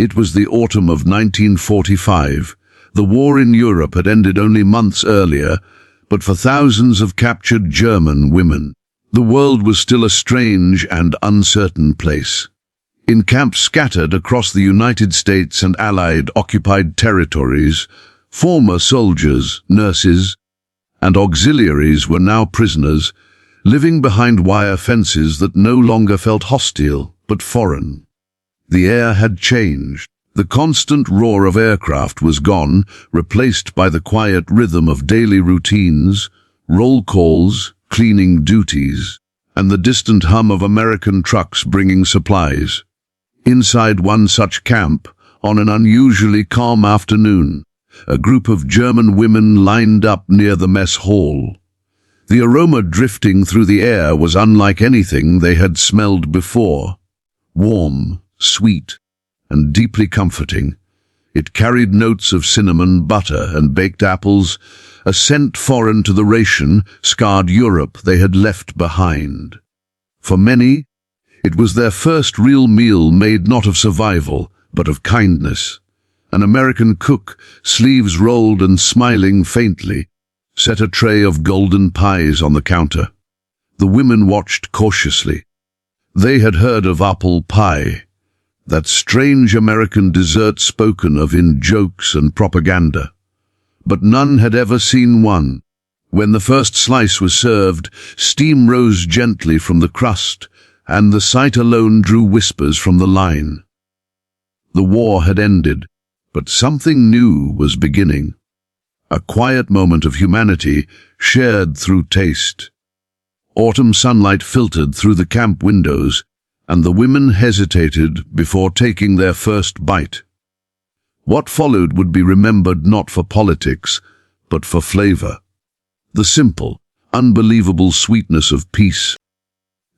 It was the autumn of 1945. The war in Europe had ended only months earlier, but for thousands of captured German women, the world was still a strange and uncertain place. In camps scattered across the United States and Allied occupied territories, former soldiers, nurses, and auxiliaries were now prisoners, living behind wire fences that no longer felt hostile but foreign. The air had changed. The constant roar of aircraft was gone, replaced by the quiet rhythm of daily routines, roll calls, cleaning duties, and the distant hum of American trucks bringing supplies. Inside one such camp, on an unusually calm afternoon, a group of German women lined up near the mess hall. The aroma drifting through the air was unlike anything they had smelled before. Warm, sweet, and deeply comforting. It carried notes of cinnamon, butter, and baked apples, a scent foreign to the ration-scarred Europe they had left behind. For many, it was their first real meal made not of survival, but of kindness. An American cook, sleeves rolled and smiling faintly, set a tray of golden pies on the counter. The women watched cautiously. They had heard of apple pie, that strange American dessert spoken of in jokes and propaganda. But none had ever seen one. When the first slice was served, steam rose gently from the crust, and the sight alone drew whispers from the line. The war had ended, but something new was beginning. A quiet moment of humanity shared through taste. Autumn sunlight filtered through the camp windows, and the women hesitated before taking their first bite. What followed would be remembered not for politics, but for flavor. The simple, unbelievable sweetness of peace.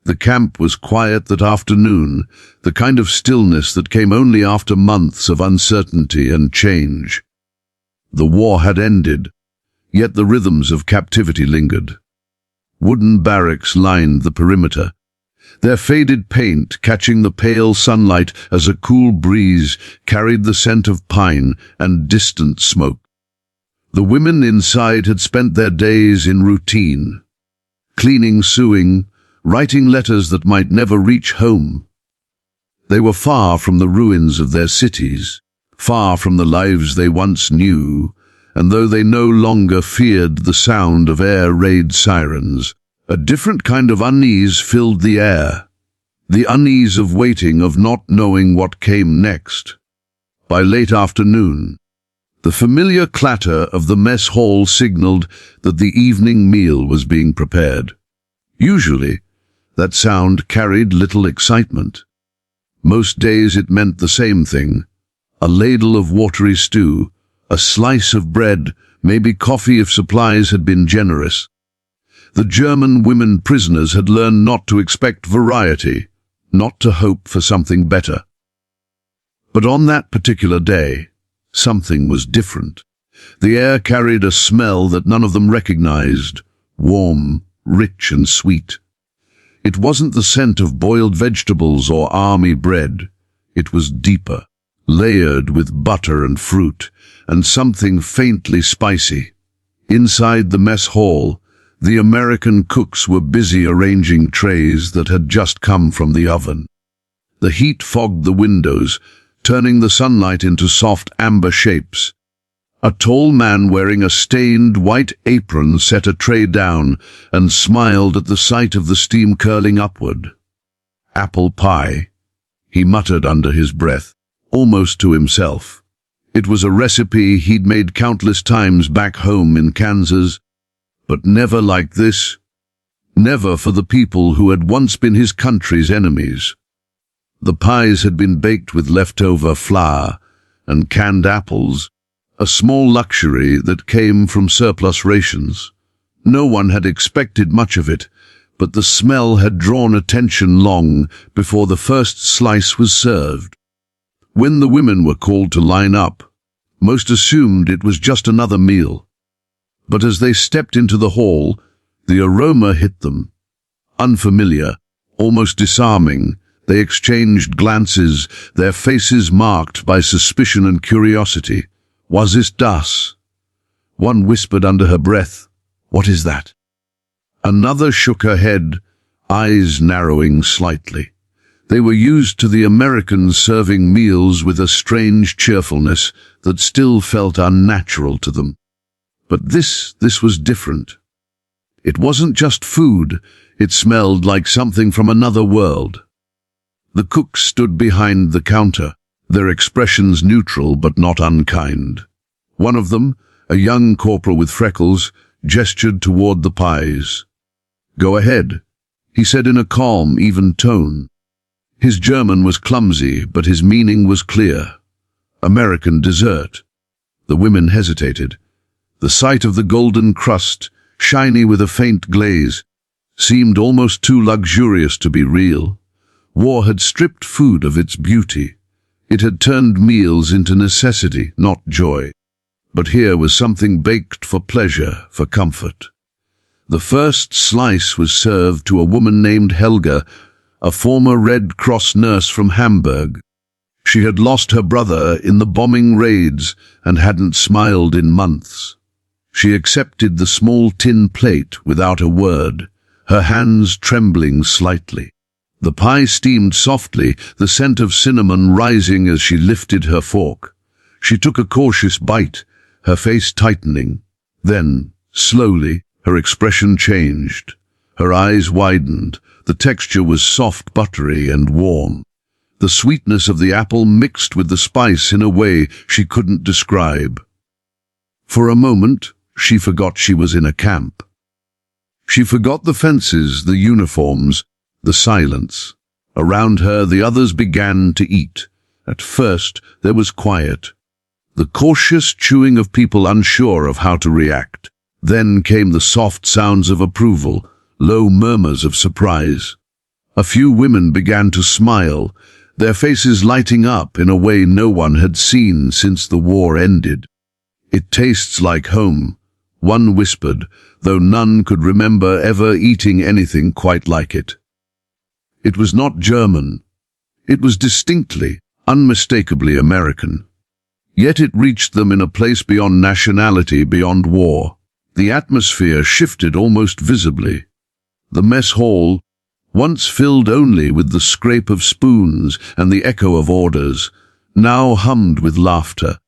The camp was quiet that afternoon, the kind of stillness that came only after months of uncertainty and change. The war had ended, yet the rhythms of captivity lingered. Wooden barracks lined the perimeter, their faded paint catching the pale sunlight as a cool breeze carried the scent of pine and distant smoke. The women inside had spent their days in routine, cleaning, sewing, writing letters that might never reach home. They were far from the ruins of their cities, far from the lives they once knew, and though they no longer feared the sound of air raid sirens, a different kind of unease filled the air, the unease of waiting, of not knowing what came next. By late afternoon, the familiar clatter of the mess hall signaled that the evening meal was being prepared. Usually, that sound carried little excitement. Most days it meant the same thing: a ladle of watery stew, a slice of bread, maybe coffee if supplies had been generous. The German women prisoners had learned not to expect variety, not to hope for something better. But on that particular day, something was different. The air carried a smell that none of them recognized, warm, rich and sweet. It wasn't the scent of boiled vegetables or army bread. It was deeper, layered with butter and fruit, and something faintly spicy. Inside the mess hall, the American cooks were busy arranging trays that had just come from the oven. The heat fogged the windows, turning the sunlight into soft amber shapes. A tall man wearing a stained white apron set a tray down and smiled at the sight of the steam curling upward. "Apple pie," he muttered under his breath, almost to himself. It was a recipe he'd made countless times back home in Kansas, but never like this. Never for the people who had once been his country's enemies. The pies had been baked with leftover flour and canned apples, a small luxury that came from surplus rations. No one had expected much of it, but the smell had drawn attention long before the first slice was served. When the women were called to line up, most assumed it was just another meal. But as they stepped into the hall, the aroma hit them. Unfamiliar, almost disarming, They exchanged glances, their faces marked by suspicion and curiosity. "Was it das?" One whispered under her breath, "What is that?" Another shook her head, eyes narrowing slightly. They were used to the Americans serving meals with a strange cheerfulness that still felt unnatural to them. But this was different. It wasn't just food, it smelled like something from another world. The cooks stood behind the counter, their expressions neutral but not unkind. One of them, a young corporal with freckles, gestured toward the pies. "Go ahead," he said in a calm, even tone. His German was clumsy, but his meaning was clear. American dessert. The women hesitated. The sight of the golden crust, shiny with a faint glaze, seemed almost too luxurious to be real. War had stripped food of its beauty. It had turned meals into necessity, not joy. But here was something baked for pleasure, for comfort. The first slice was served to a woman named Helga, a former Red Cross nurse from Hamburg. She had lost her brother in the bombing raids and hadn't smiled in months. She accepted the small tin plate without a word, her hands trembling slightly. The pie steamed softly, the scent of cinnamon rising as she lifted her fork. She took a cautious bite, her face tightening. Then, slowly, her expression changed. Her eyes widened. The texture was soft, buttery, and warm. The sweetness of the apple mixed with the spice in a way she couldn't describe. For a moment, she forgot she was in a camp. She forgot the fences, the uniforms, the silence. Around her, the others began to eat. At first, there was quiet. The cautious chewing of people unsure of how to react. Then came the soft sounds of approval, low murmurs of surprise. A few women began to smile, their faces lighting up in a way no one had seen since the war ended. "It tastes like home," one whispered, though none could remember ever eating anything quite like it. It was not German. It was distinctly, unmistakably American. Yet it reached them in a place beyond nationality, beyond war. The atmosphere shifted almost visibly. The mess hall, once filled only with the scrape of spoons and the echo of orders, now hummed with laughter.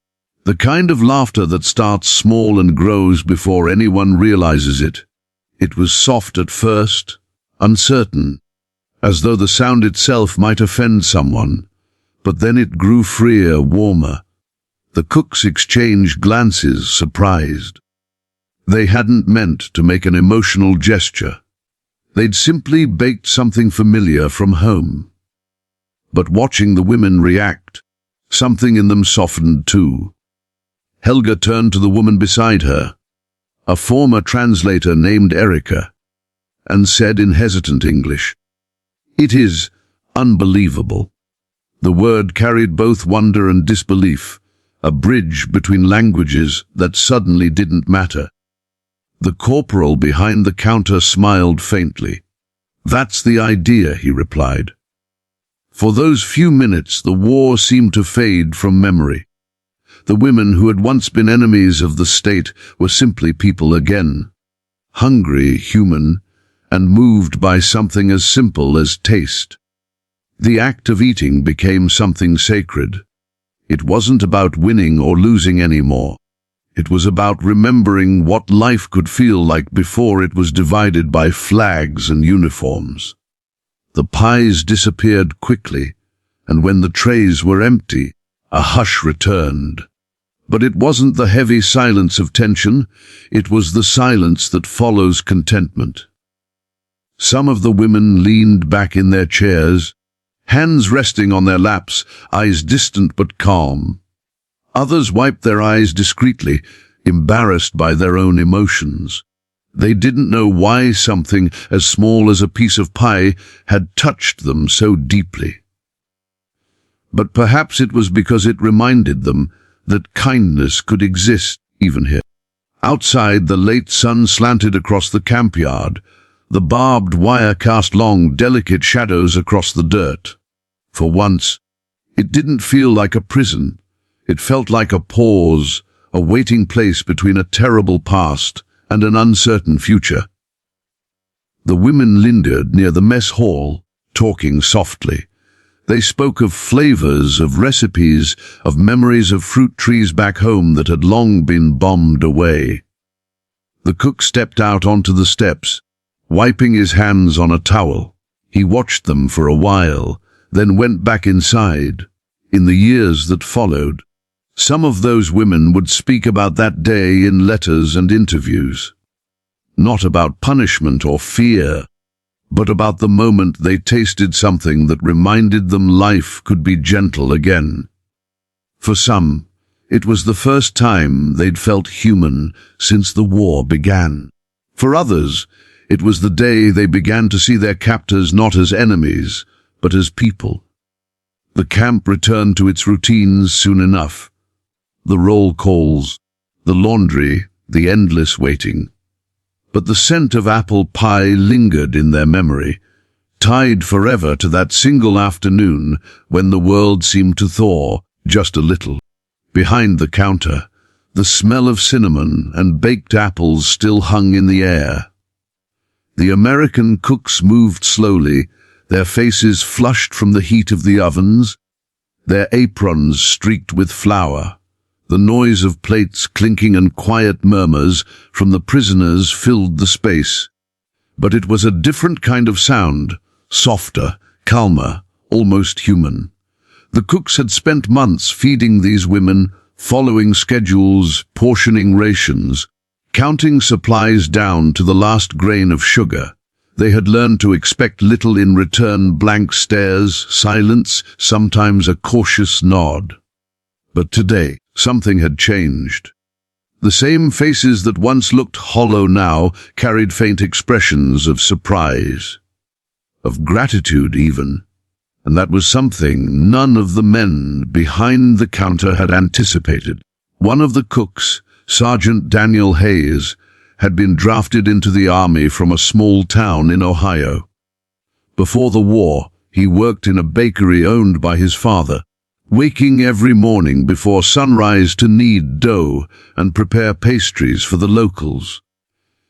The kind of laughter that starts small and grows before anyone realizes it. It was soft at first, uncertain, as though the sound itself might offend someone, but then it grew freer, warmer. The cooks exchanged glances, surprised. They hadn't meant to make an emotional gesture. They'd simply baked something familiar from home. But watching the women react, something in them softened too. Helga turned to the woman beside her, a former translator named Erika, and said in hesitant English, "It is unbelievable." The word carried both wonder and disbelief, a bridge between languages that suddenly didn't matter. The corporal behind the counter smiled faintly. "That's the idea," he replied. For those few minutes, the war seemed to fade from memory. The women who had once been enemies of the state were simply people again, hungry, human, and moved by something as simple as taste. The act of eating became something sacred. It wasn't about winning or losing anymore. It was about remembering what life could feel like before it was divided by flags and uniforms. The pies disappeared quickly, and when the trays were empty, a hush returned. But it wasn't the heavy silence of tension, it was the silence that follows contentment. Some of the women leaned back in their chairs, hands resting on their laps, eyes distant but calm. Others wiped their eyes discreetly, embarrassed by their own emotions. They didn't know why something as small as a piece of pie had touched them so deeply. But perhaps it was because it reminded them that kindness could exist even here. Outside, the late sun slanted across the camp yard. The barbed wire cast long, delicate shadows across the dirt. For once, it didn't feel like a prison. It felt like a pause, a waiting place between a terrible past and an uncertain future. The women lingered near the mess hall, talking softly. They spoke of flavors, of recipes, of memories of fruit trees back home that had long been bombed away. The cook stepped out onto the steps, wiping his hands on a towel. He watched them for a while, then went back inside. In the years that followed, some of those women would speak about that day in letters and interviews. Not about punishment or fear, but about the moment they tasted something that reminded them life could be gentle again. For some, it was the first time they'd felt human since the war began. For others, it was the day they began to see their captors not as enemies, but as people. The camp returned to its routines soon enough. The roll calls, the laundry, the endless waiting. But the scent of apple pie lingered in their memory, tied forever to that single afternoon when the world seemed to thaw just a little. Behind the counter, the smell of cinnamon and baked apples still hung in the air. The American cooks moved slowly, their faces flushed from the heat of the ovens, their aprons streaked with flour. The noise of plates clinking and quiet murmurs from the prisoners filled the space. But it was a different kind of sound, softer, calmer, almost human. The cooks had spent months feeding these women, following schedules, portioning rations, counting supplies down to the last grain of sugar. They had learned to expect little in return: blank stares, silence, sometimes a cautious nod. But today, something had changed. The same faces that once looked hollow now carried faint expressions of surprise, of gratitude even, and that was something none of the men behind the counter had anticipated. One of the cooks, Sergeant Daniel Hayes, had been drafted into the army from a small town in Ohio. Before the war, he worked in a bakery owned by his father, waking every morning before sunrise to knead dough and prepare pastries for the locals.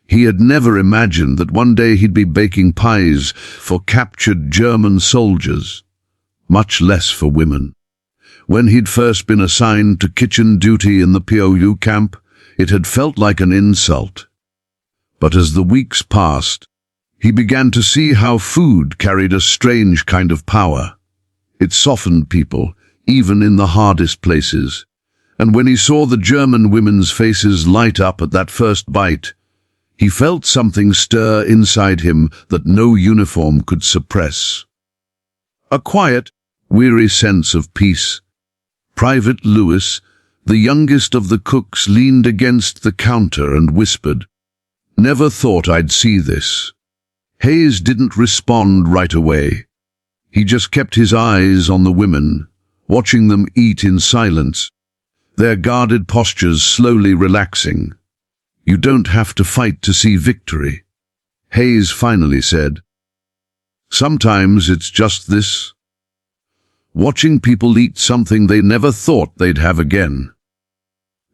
He had never imagined that one day he'd be baking pies for captured German soldiers, much less for women. When he'd first been assigned to kitchen duty in the POU camp, it had felt like an insult. But as the weeks passed, he began to see how food carried a strange kind of power. It softened people, even in the hardest places. And when he saw the German women's faces light up at that first bite, he felt something stir inside him that no uniform could suppress. A quiet, weary sense of peace. Private Lewis, the youngest of the cooks, leaned against the counter and whispered, "Never thought I'd see this." Hayes didn't respond right away. He just kept his eyes on the women, watching them eat in silence, their guarded postures slowly relaxing. "You don't have to fight to see victory," Hayes finally said. "Sometimes it's just this. Watching people eat something they never thought they'd have again."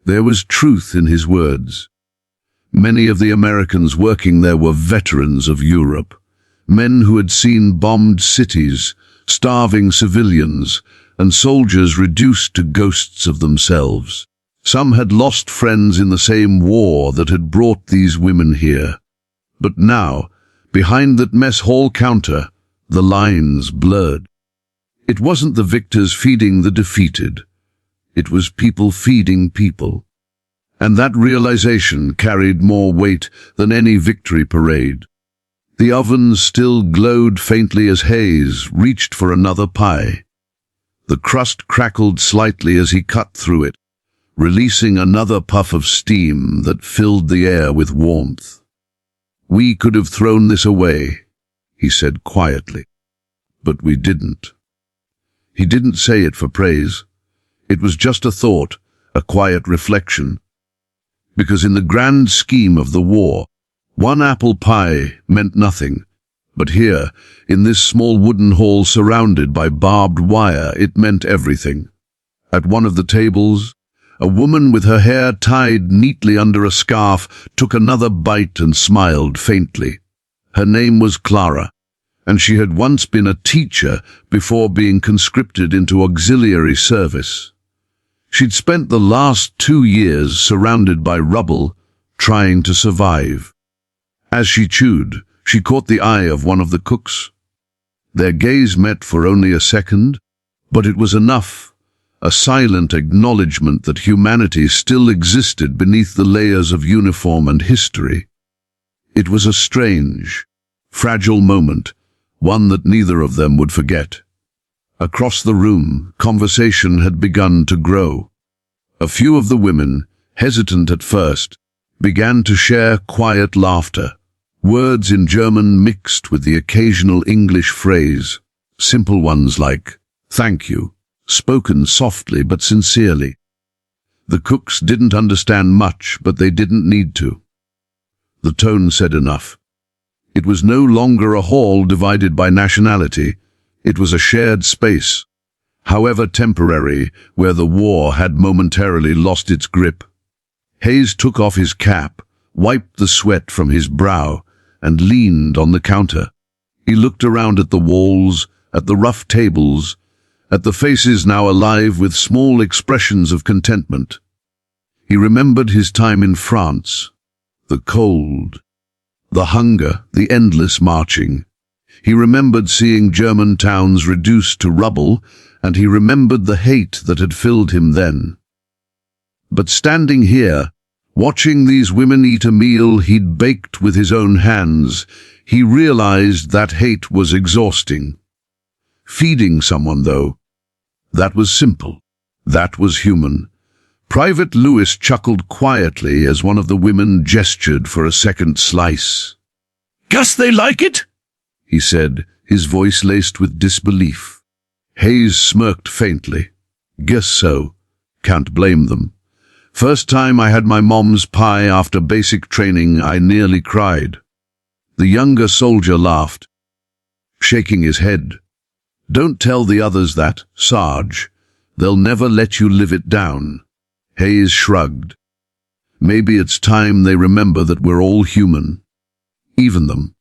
There was truth in his words. Many of the Americans working there were veterans of Europe, men who had seen bombed cities, starving civilians, and soldiers reduced to ghosts of themselves. Some had lost friends in the same war that had brought these women here. But now, behind that mess hall counter, the lines blurred. It wasn't the victors feeding the defeated. It was people feeding people. And that realization carried more weight than any victory parade. The ovens still glowed faintly as Hayes reached for another pie. The crust crackled slightly as he cut through it, releasing another puff of steam that filled the air with warmth. "We could have thrown this away," he said quietly. "But we didn't." He didn't say it for praise. It was just a thought, a quiet reflection. Because in the grand scheme of the war, one apple pie meant nothing, But here, in this small wooden hall surrounded by barbed wire, it meant everything. At one of the tables, a woman with her hair tied neatly under a scarf took another bite and smiled faintly. Her name was Clara, and she had once been a teacher before being conscripted into auxiliary service. She'd spent the last 2 years surrounded by rubble, trying to survive. As she chewed, she caught the eye of one of the cooks. Their gaze met for only a second, but it was enough, a silent acknowledgement that humanity still existed beneath the layers of uniform and history. It was a strange, fragile moment, one that neither of them would forget. Across the room, conversation had begun to grow. A few of the women, hesitant at first, began to share quiet laughter. Words in German mixed with the occasional English phrase, simple ones like, "thank you," spoken softly but sincerely. The cooks didn't understand much, but they didn't need to. The tone said enough. It was no longer a hall divided by nationality. It was a shared space, however temporary, where the war had momentarily lost its grip. Hayes took off his cap, wiped the sweat from his brow, and leaned on the counter. He looked around at the walls, at the rough tables, at the faces now alive with small expressions of contentment. He remembered his time in France, the cold, the hunger, the endless marching. He remembered seeing German towns reduced to rubble, and he remembered the hate that had filled him then. But standing here, watching these women eat a meal he'd baked with his own hands, he realized that hate was exhausting. Feeding someone, though, that was simple. That was human. Private Lewis chuckled quietly as one of the women gestured for a second slice. "Guess they like it?" he said, his voice laced with disbelief. Hayes smirked faintly. "Guess so. Can't blame them. First time I had my mom's pie after basic training, I nearly cried." The younger soldier laughed, shaking his head. "Don't tell the others that, Sarge. They'll never let you live it down." Hayes shrugged. "Maybe it's time they remember that we're all human. Even them."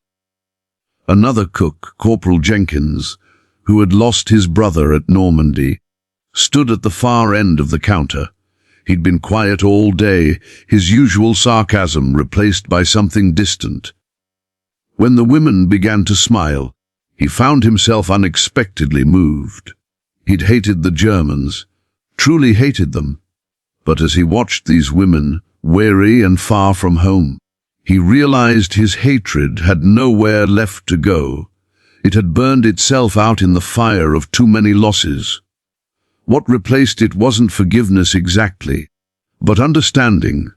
Another cook, Corporal Jenkins, who had lost his brother at Normandy, stood at the far end of the counter. He'd been quiet all day, his usual sarcasm replaced by something distant. When the women began to smile, he found himself unexpectedly moved. He'd hated the Germans, truly hated them. But as he watched these women, weary and far from home, he realized his hatred had nowhere left to go. It had burned itself out in the fire of too many losses. What replaced it wasn't forgiveness exactly, but understanding,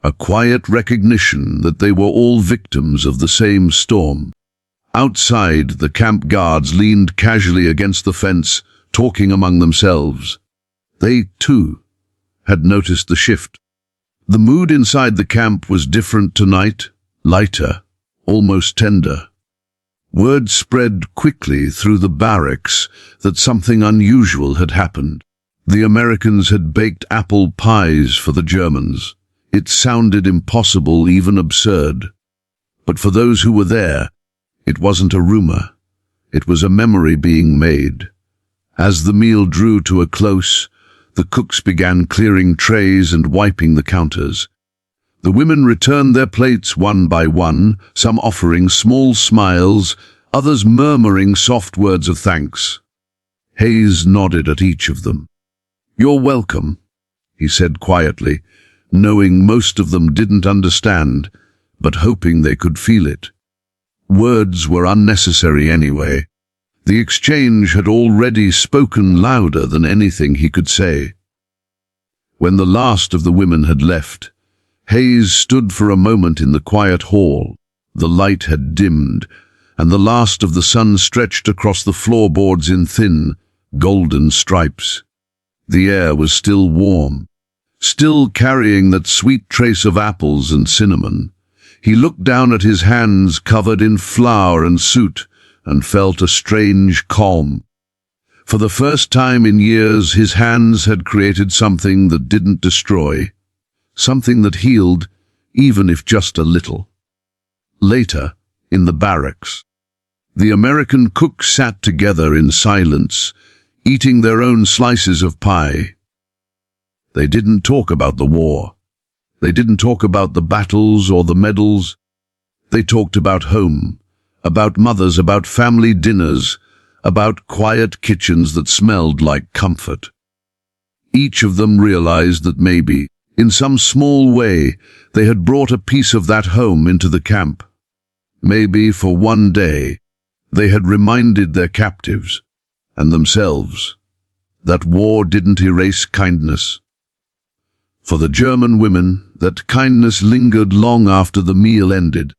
a quiet recognition that they were all victims of the same storm. Outside, the camp guards leaned casually against the fence, talking among themselves. They, too, had noticed the shift. The mood inside the camp was different tonight, lighter, almost tender. Word spread quickly through the barracks that something unusual had happened. The Americans had baked apple pies for the Germans. It sounded impossible, even absurd. But for those who were there, it wasn't a rumor. It was a memory being made. As the meal drew to a close, the cooks began clearing trays and wiping the counters. The women returned their plates one by one, some offering small smiles, others murmuring soft words of thanks. Hayes nodded at each of them. "You're welcome," he said quietly, knowing most of them didn't understand, but hoping they could feel it. Words were unnecessary anyway. The exchange had already spoken louder than anything he could say. When the last of the women had left, Hayes stood for a moment in the quiet hall. The light had dimmed, and the last of the sun stretched across the floorboards in thin, golden stripes. The air was still warm, still carrying that sweet trace of apples and cinnamon. He looked down at his hands covered in flour and soot and felt a strange calm. For the first time in years, his hands had created something that didn't destroy, something that healed, even if just a little. Later, in the barracks, the American cooks sat together in silence, eating their own slices of pie. They didn't talk about the war. They didn't talk about the battles or the medals. They talked about home, about mothers, about family dinners, about quiet kitchens that smelled like comfort. Each of them realized that maybe, in some small way, they had brought a piece of that home into the camp. Maybe for one day, they had reminded their captives, and themselves, that war didn't erase kindness. For the German women, that kindness lingered long after the meal ended.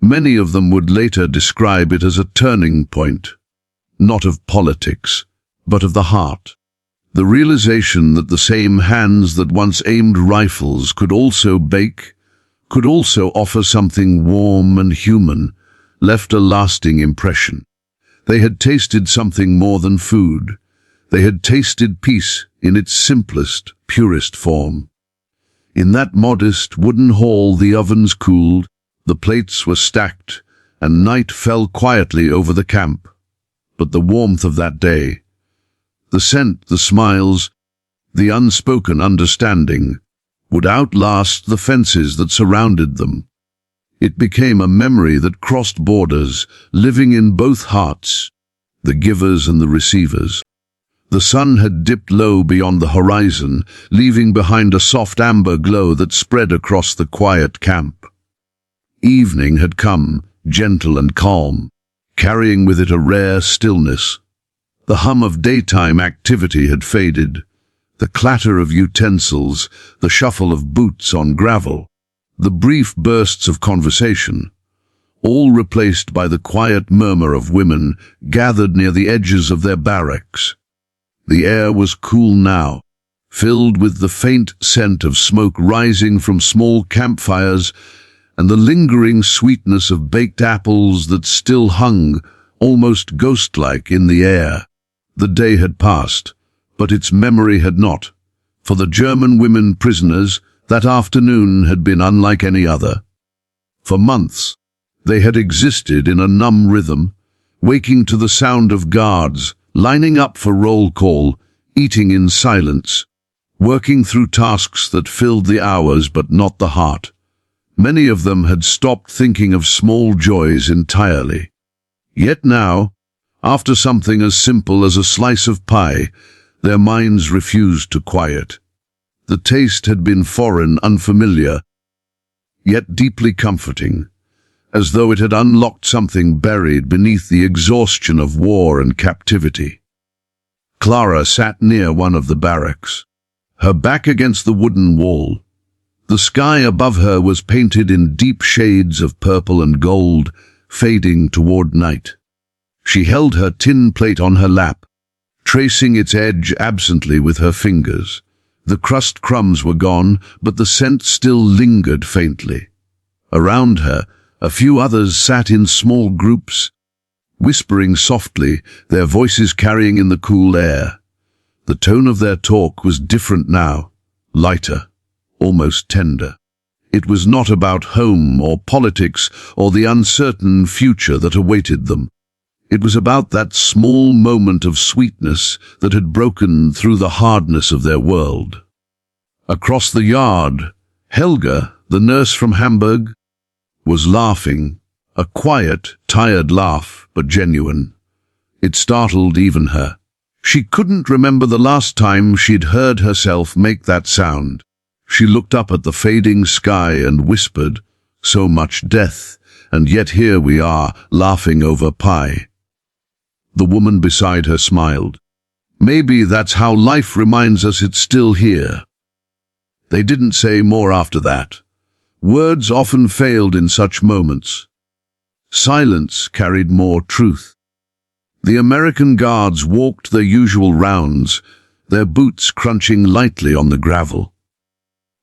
Many of them would later describe it as a turning point, not of politics, but of the heart. The realization that the same hands that once aimed rifles could also bake, could also offer something warm and human, left a lasting impression. They had tasted something more than food. They had tasted peace in its simplest, purest form. In that modest wooden hall the ovens cooled, the plates were stacked, and night fell quietly over the camp. But the warmth of that day, the scent, the smiles, the unspoken understanding, would outlast the fences that surrounded them. It became a memory that crossed borders, living in both hearts, the givers and the receivers. The sun had dipped low beyond the horizon, leaving behind a soft amber glow that spread across the quiet camp. Evening had come, gentle and calm, carrying with it a rare stillness. The hum of daytime activity had faded, the clatter of utensils, the shuffle of boots on gravel, the brief bursts of conversation, all replaced by the quiet murmur of women gathered near the edges of their barracks. The air was cool now, filled with the faint scent of smoke rising from small campfires and the lingering sweetness of baked apples that still hung, almost ghost-like, in the air. The day had passed, but its memory had not. For the German women prisoners, that afternoon had been unlike any other. For months, they had existed in a numb rhythm, waking to the sound of guards, lining up for roll call, eating in silence, working through tasks that filled the hours but not the heart. Many of them had stopped thinking of small joys entirely. Yet now, after something as simple as a slice of pie, their minds refused to quiet. The taste had been foreign, unfamiliar, yet deeply comforting, as though it had unlocked something buried beneath the exhaustion of war and captivity. Clara sat near one of the barracks, her back against the wooden wall. The sky above her was painted in deep shades of purple and gold, fading toward night. She held her tin plate on her lap, tracing its edge absently with her fingers. The crust crumbs were gone, but the scent still lingered faintly. Around her, a few others sat in small groups, whispering softly, their voices carrying in the cool air. The tone of their talk was different now, lighter, almost tender. It was not about home or politics or the uncertain future that awaited them. It was about that small moment of sweetness that had broken through the hardness of their world. Across the yard, Helga, the nurse from Hamburg, was laughing, a quiet, tired laugh, but genuine. It startled even her. She couldn't remember the last time she'd heard herself make that sound. She looked up at the fading sky and whispered, "So much death, and yet here we are, laughing over pie." The woman beside her smiled. "Maybe that's how life reminds us it's still here." They didn't say more after that. Words often failed in such moments. Silence carried more truth. The American guards walked their usual rounds, their boots crunching lightly on the gravel.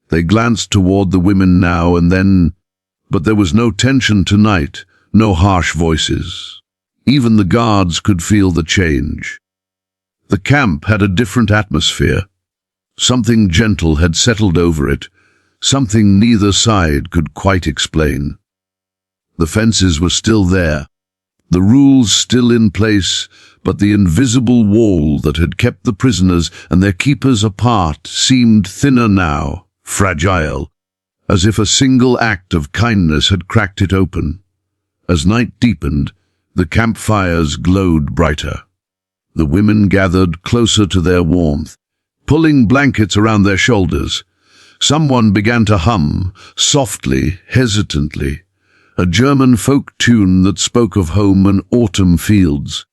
They glanced toward the women now and then, But there was no tension tonight, no harsh voices. Even the guards could feel the change. The camp had a different atmosphere. Something gentle had settled over it, something neither side could quite explain. The fences were still there, the rules still in place, but the invisible wall that had kept the prisoners and their keepers apart seemed thinner now, fragile, as if a single act of kindness had cracked it open. As night deepened, the campfires glowed brighter. The women gathered closer to their warmth, pulling blankets around their shoulders. Someone began to hum, softly, hesitantly, a German folk tune that spoke of home and autumn fields.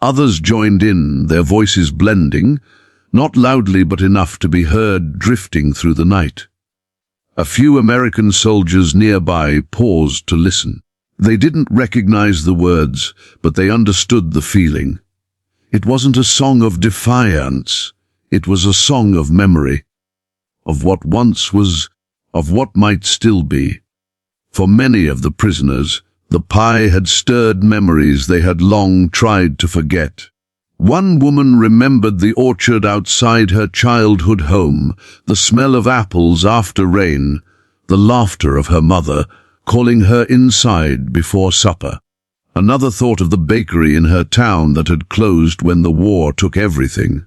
Others joined in, their voices blending, not loudly but enough to be heard drifting through the night. A few American soldiers nearby paused to listen. They didn't recognize the words, but they understood the feeling. It wasn't a song of defiance, it was a song of memory, of what once was, of what might still be. For many of the prisoners, the pie had stirred memories they had long tried to forget. One woman remembered the orchard outside her childhood home, the smell of apples after rain, the laughter of her mother, calling her inside before supper. Another thought of the bakery in her town that had closed when the war took everything.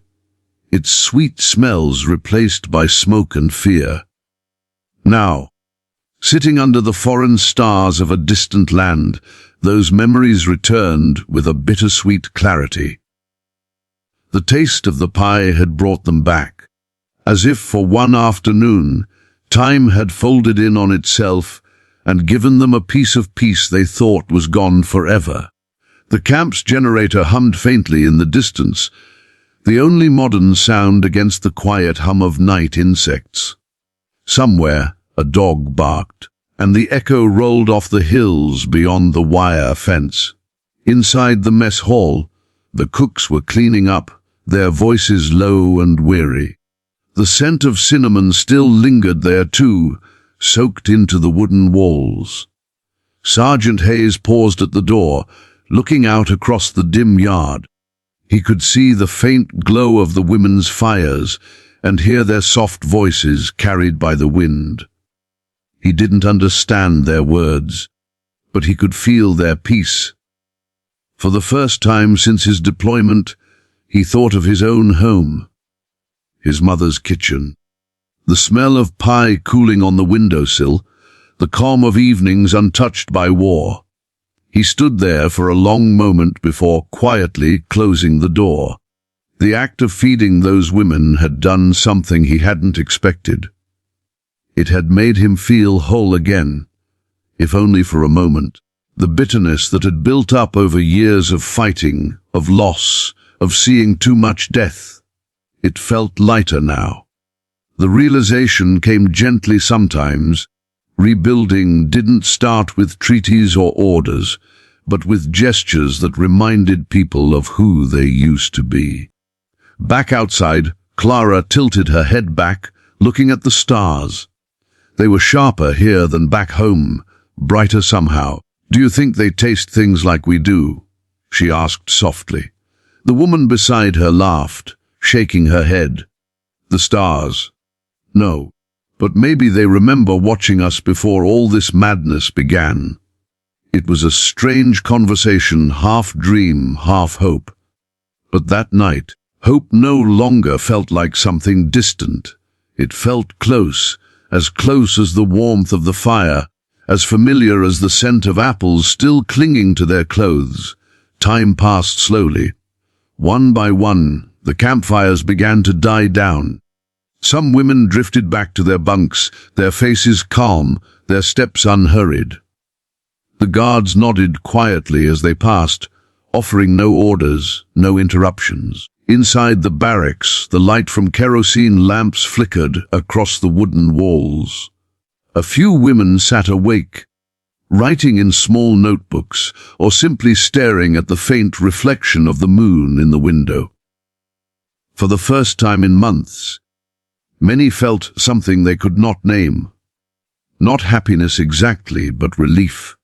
Its sweet smells replaced by smoke and fear. Now, sitting under the foreign stars of a distant land, those memories returned with a bittersweet clarity. The taste of the pie had brought them back. As if for one afternoon, time had folded in on itself and given them a piece of peace they thought was gone forever. The camp's generator hummed faintly in the distance, the only modern sound against the quiet hum of night insects. Somewhere, a dog barked, and the echo rolled off the hills beyond the wire fence. Inside the mess hall, the cooks were cleaning up, their voices low and weary. The scent of cinnamon still lingered there too, soaked into the wooden walls. Sergeant Hayes paused at the door, looking out across the dim yard. He could see the faint glow of the women's fires and hear their soft voices carried by the wind. He didn't understand their words, but he could feel their peace. For the first time since his deployment, he thought of his own home, his mother's kitchen. The smell of pie cooling on the windowsill, the calm of evenings untouched by war. He stood there for a long moment before quietly closing the door. The act of feeding those women had done something he hadn't expected. It had made him feel whole again, if only for a moment. The bitterness that had built up over years of fighting, of loss, of seeing too much death. It felt lighter now. The realization came gently sometimes. Rebuilding didn't start with treaties or orders, but with gestures that reminded people of who they used to be. Back outside, Clara tilted her head back, looking at the stars. They were sharper here than back home, brighter somehow. "Do you think they taste things like we do?" she asked softly. The woman beside her laughed, shaking her head. "The stars? No, but maybe they remember watching us before all this madness began." It was a strange conversation, half dream, half hope. But that night, hope no longer felt like something distant. It felt close as the warmth of the fire, as familiar as the scent of apples still clinging to their clothes. Time passed slowly. One by one, the campfires began to die down. Some women drifted back to their bunks, their faces calm, their steps unhurried. The guards nodded quietly as they passed, offering no orders, no interruptions. Inside the barracks, the light from kerosene lamps flickered across the wooden walls. A few women sat awake, writing in small notebooks or simply staring at the faint reflection of the moon in the window. For the first time in months, many felt something they could not name. Not happiness exactly, but relief.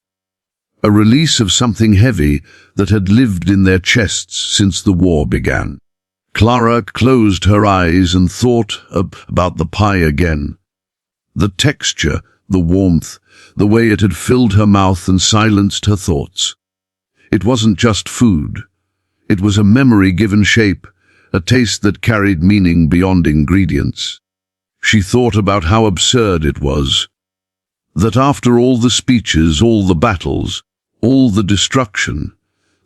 A release of something heavy that had lived in their chests since the war began. Clara closed her eyes and thought about the pie again. The texture, the warmth, the way it had filled her mouth and silenced her thoughts. It wasn't just food. It was a memory given shape, a taste that carried meaning beyond ingredients. She thought about how absurd it was. That after all the speeches, all the battles, all the destruction,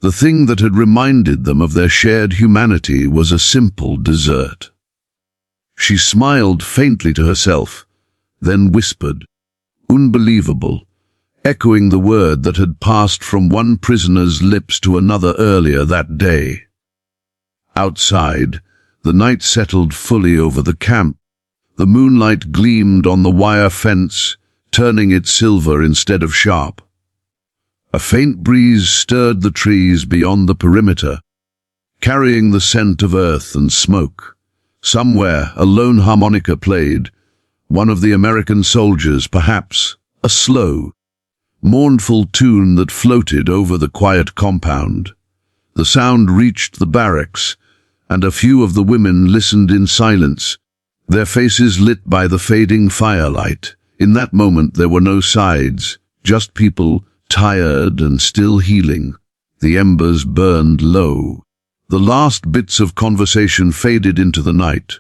the thing that had reminded them of their shared humanity was a simple dessert. She smiled faintly to herself, then whispered, "Unbelievable," echoing the word that had passed from one prisoner's lips to another earlier that day. Outside, the night settled fully over the camp. The moonlight gleamed on the wire fence, turning it silver instead of sharp. A faint breeze stirred the trees beyond the perimeter, carrying the scent of earth and smoke. Somewhere, a lone harmonica played, one of the American soldiers, perhaps, a slow, mournful tune that floated over the quiet compound. The sound reached the barracks, and a few of the women listened in silence, their faces lit by the fading firelight. In that moment there were no sides, just people, tired and still healing. The embers burned low. The last bits of conversation faded into the night.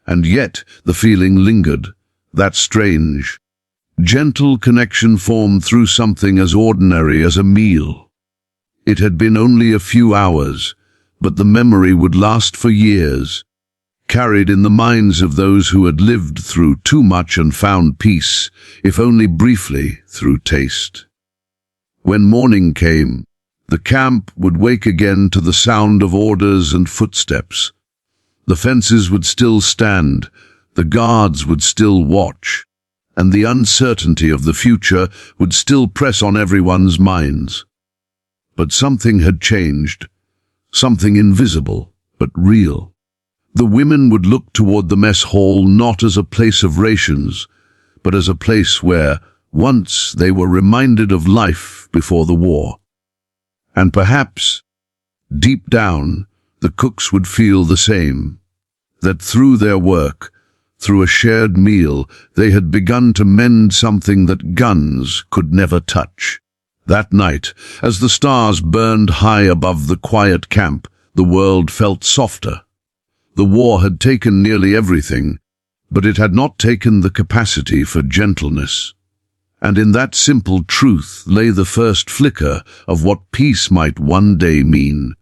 And yet the feeling lingered, that strange, gentle connection formed through something as ordinary as a meal. It had been only a few hours, but the memory would last for years, carried in the minds of those who had lived through too much and found peace, if only briefly, through taste. When morning came, the camp would wake again to the sound of orders and footsteps. The fences would still stand, the guards would still watch, and the uncertainty of the future would still press on everyone's minds. But something had changed, something invisible, but real. The women would look toward the mess hall not as a place of rations, but as a place where, once, they were reminded of life before the war. And perhaps, deep down, the cooks would feel the same, that through their work, through a shared meal, they had begun to mend something that guns could never touch. That night, as the stars burned high above the quiet camp, the world felt softer. The war had taken nearly everything, but it had not taken the capacity for gentleness. And in that simple truth lay the first flicker of what peace might one day mean.